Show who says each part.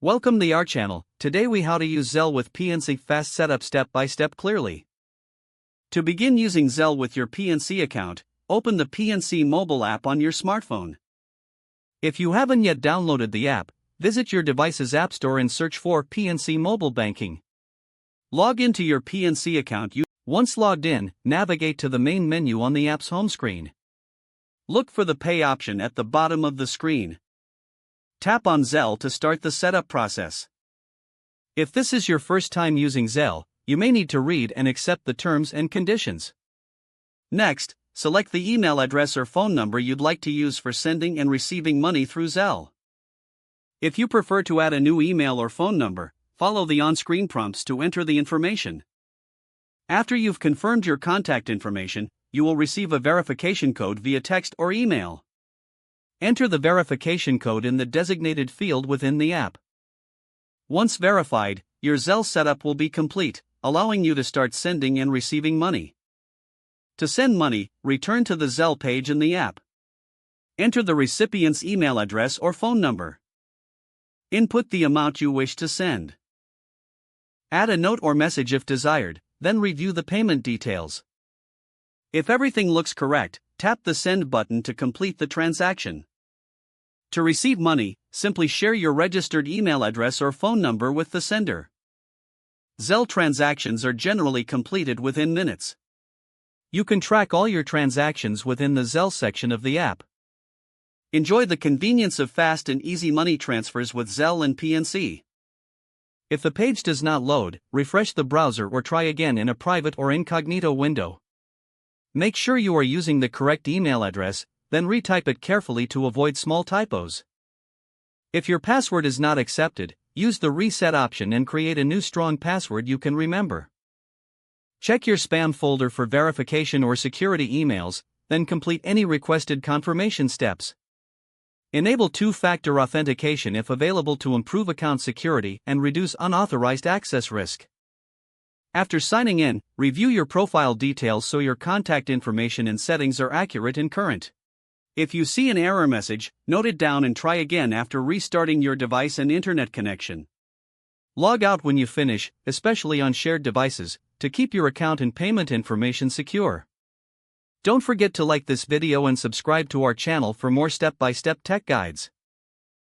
Speaker 1: Welcome to our channel. Today we how to use Zelle with PNC fast setup step by step clearly. To begin using Zelle with your PNC account, open the PNC mobile app on your smartphone. If you haven't yet downloaded the app, visit your device's app store and search for PNC Mobile Banking. Log into your PNC account. Once logged in, navigate to the main menu on the app's home screen. Look for the Pay option at the bottom of the screen. Tap on Zelle to start the setup process. If this is your first time using Zelle, you may need to read and accept the terms and conditions. Next, select the email address or phone number you'd like to use for sending and receiving money through Zelle. If you prefer to add a new email or phone number, follow the on-screen prompts to enter the information. After you've confirmed your contact information, you will receive a verification code via text or email. Enter the verification code in the designated field within the app. Once verified, your Zelle setup will be complete, allowing you to start sending and receiving money. To send money, return to the Zelle page in the app. Enter the recipient's email address or phone number. Input the amount you wish to send. Add a note or message if desired, then review the payment details. If everything looks correct, tap the Send button to complete the transaction. To receive money, simply share your registered email address or phone number with the sender. Zelle transactions are generally completed within minutes. You can track all your transactions within the Zelle section of the app. Enjoy the convenience of fast and easy money transfers with Zelle and PNC. If the page does not load, refresh the browser or try again in a private or incognito window. Make sure you are using the correct email address, then retype it carefully to avoid small typos. If your password is not accepted, use the reset option and create a new strong password you can remember. Check your spam folder for verification or security emails, then complete any requested confirmation steps. Enable two-factor authentication if available to improve account security and reduce unauthorized access risk. After signing in, review your profile details so your contact information and settings are accurate and current. If you see an error message, note it down and try again after restarting your device and internet connection. Log out when you finish, especially on shared devices, to keep your account and payment information secure. Don't forget to like this video and subscribe to our channel for more step-by-step tech guides.